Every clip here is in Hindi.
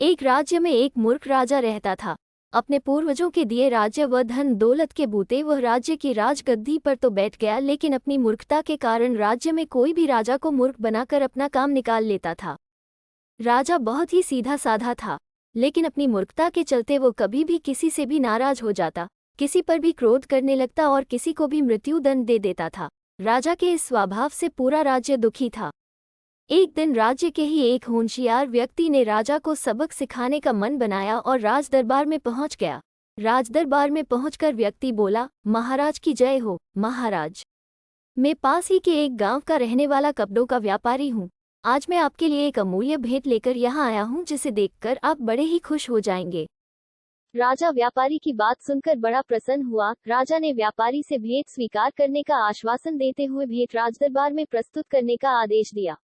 एक राज्य में एक मूर्ख राजा रहता था। अपने पूर्वजों के दिए राज्य व धन दौलत के बूते वह राज्य की राजगद्दी पर तो बैठ गया, लेकिन अपनी मूर्खता के कारण राज्य में कोई भी राजा को मूर्ख बनाकर अपना काम निकाल लेता था। राजा बहुत ही सीधा साधा था, लेकिन अपनी मूर्खता के चलते वो कभी भी किसी से भी नाराज हो जाता, किसी पर भी क्रोध करने लगता और किसी को भी मृत्यु दंड दे देता था। राजा के इस स्वभाव से पूरा राज्य दुखी था। एक दिन राज्य के ही एक होशियार व्यक्ति ने राजा को सबक सिखाने का मन बनाया और राजदरबार में पहुंच गया। राजदरबार में पहुंचकर व्यक्ति बोला, महाराज की जय हो। महाराज, मैं पास ही के एक गांव का रहने वाला कपड़ों का व्यापारी हूं। आज मैं आपके लिए एक अमूल्य भेंट लेकर यहाँ आया हूं, जिसे देखकर आप बड़े ही खुश हो जाएंगे। राजा व्यापारी की बात सुनकर बड़ा प्रसन्न हुआ। राजा ने व्यापारी से भेंट स्वीकार करने का आश्वासन देते हुए भेंट राजदरबार में प्रस्तुत करने का आदेश दिया।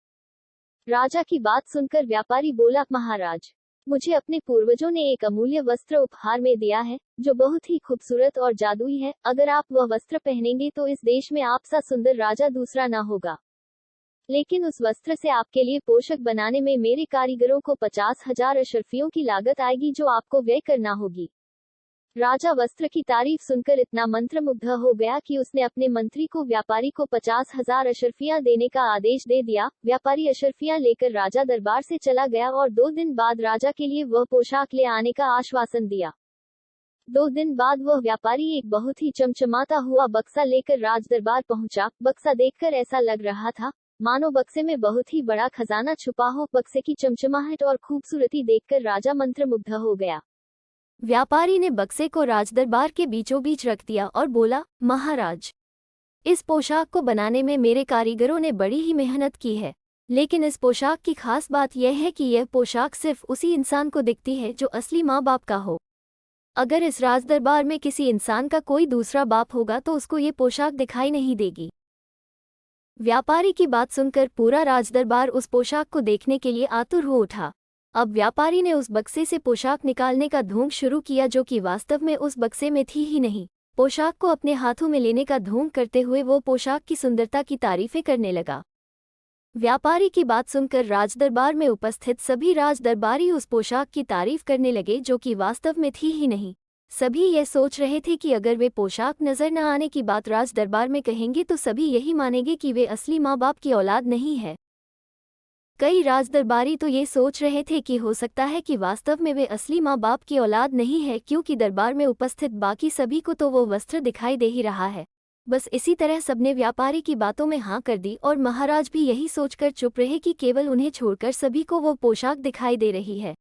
राजा की बात सुनकर व्यापारी बोला, महाराज, मुझे अपने पूर्वजों ने एक अमूल्य वस्त्र उपहार में दिया है, जो बहुत ही खूबसूरत और जादुई है। अगर आप वह वस्त्र पहनेंगे तो इस देश में आपसा सुंदर राजा दूसरा ना होगा। लेकिन उस वस्त्र से आपके लिए पोशाक बनाने में मेरे कारीगरों को 50,000 अशर्फियों की लागत आएगी, जो आपको व्यय करना होगी। राजा वस्त्र की तारीफ सुनकर इतना मंत्रमुग्ध हो गया कि उसने अपने मंत्री को व्यापारी को 50,000 अशर्फियां देने का आदेश दे दिया। व्यापारी अशर्फियां लेकर राजा दरबार से चला गया और 2 दिन बाद राजा के लिए वह पोशाक ले आने का आश्वासन दिया। 2 दिन बाद वह व्यापारी एक बहुत ही चमचमाता हुआ बक्सा लेकर राज दरबार पहुंचा। बक्सा देखकर ऐसा लग रहा था मानो बक्से में बहुत ही बड़ा खजाना छुपा हो। बक्से की चमचमाहट और खूबसूरती देखकर राजा मंत्रमुग्ध हो गया। व्यापारी ने बक्से को राजदरबार के बीचों बीच रख दिया और बोला, महाराज, इस पोशाक को बनाने में मेरे कारीगरों ने बड़ी ही मेहनत की है, लेकिन इस पोशाक की खास बात यह है कि यह पोशाक सिर्फ उसी इंसान को दिखती है जो असली माँ बाप का हो। अगर इस राजदरबार में किसी इंसान का कोई दूसरा बाप होगा तो उसको ये पोशाक दिखाई नहीं देगी। व्यापारी की बात सुनकर पूरा राजदरबार उस पोशाक को देखने के लिए आतुर हो उठा। अब व्यापारी ने उस बक्से से पोशाक निकालने का ढोंग शुरू किया, जो कि वास्तव में उस बक्से में थी ही नहीं। पोशाक को अपने हाथों में लेने का ढोंग करते हुए वो पोशाक की सुंदरता की तारीफें करने लगा। व्यापारी की बात सुनकर राजदरबार में उपस्थित सभी राजदरबारी उस पोशाक की तारीफ करने लगे, जो कि वास्तव में थी ही नहीं। सभी यह सोच रहे थे कि अगर वे पोशाक नजर न आने की बात राजदरबार में कहेंगे तो सभी यही मानेंगे कि वे असली माँ बाप की औलाद नहीं है। कई राजदरबारी तो ये सोच रहे थे कि हो सकता है कि वास्तव में वे असली माँ बाप की औलाद नहीं है, क्योंकि दरबार में उपस्थित बाकी सभी को तो वो वस्त्र दिखाई दे ही रहा है। बस इसी तरह सबने व्यापारी की बातों में हाँ कर दी और महाराज भी यही सोचकर चुप रहे कि केवल उन्हें छोड़कर सभी को वो पोशाक दिखाई दे रही है।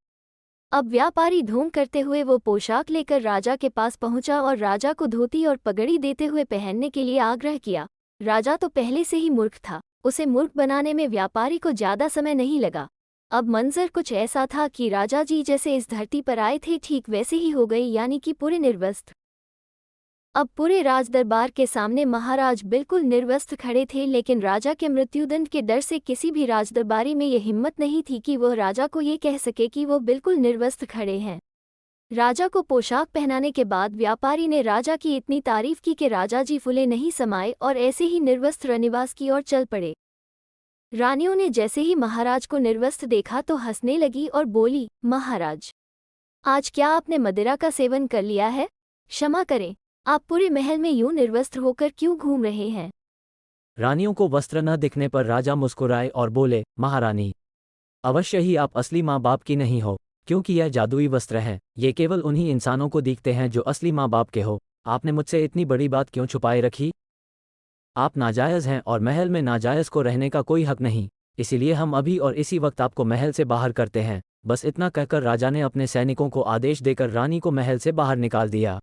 अब व्यापारी ढोंग करते हुए वो पोशाक लेकर राजा के पास पहुंचा और राजा को धोती और पगड़ी देते हुए पहनने के लिए आग्रह किया। राजा तो पहले से ही मूर्ख था, उसे मूर्ख बनाने में व्यापारी को ज्यादा समय नहीं लगा। अब मंजर कुछ ऐसा था कि राजा जी जैसे इस धरती पर आए थे ठीक वैसे ही हो गए, यानी कि पूरे निर्वस्त्र। अब पूरे राजदरबार के सामने महाराज बिल्कुल निर्वस्त्र खड़े थे, लेकिन राजा के मृत्युदंड के डर से किसी भी राजदरबारी में यह हिम्मत नहीं थी कि वह राजा को ये कह सके कि वो बिल्कुल निर्वस्त्र खड़े हैं। राजा को पोशाक पहनाने के बाद व्यापारी ने राजा की इतनी तारीफ की कि राजा जी फूले नहीं समाये और ऐसे ही निर्वस्त्र निवास की ओर चल पड़े। रानियों ने जैसे ही महाराज को निर्वस्त्र देखा तो हंसने लगी और बोली, महाराज, आज क्या आपने मदिरा का सेवन कर लिया है? क्षमा करें, आप पूरे महल में यूं निर्वस्त्र होकर क्यों घूम रहे हैं? रानियों को वस्त्र न दिखने पर राजा मुस्कुराए और बोले, महारानी, अवश्य ही आप असली माँ बाप की नहीं हो, क्योंकि यह जादुई वस्त्र है। ये केवल उन्हीं इंसानों को दिखते हैं जो असली माँ बाप के हो। आपने मुझसे इतनी बड़ी बात क्यों छुपाए रखी? आप नाजायज़ हैं और महल में नाजायज़ को रहने का कोई हक नहीं, इसीलिए हम अभी और इसी वक्त आपको महल से बाहर करते हैं। बस इतना कहकर राजा ने अपने सैनिकों को आदेश देकर रानी को महल से बाहर निकाल दिया।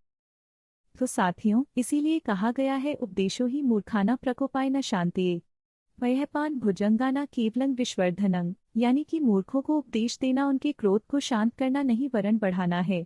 तो साथियों, इसीलिए कहा गया है, उपदेशो ही मूर्खाना प्रकोपाय न शांतिये वयपान भुजंगाना केवलं विश्वर्धनंग, यानी कि मूर्खों को उपदेश देना उनके क्रोध को शांत करना नहीं वरन बढ़ाना है।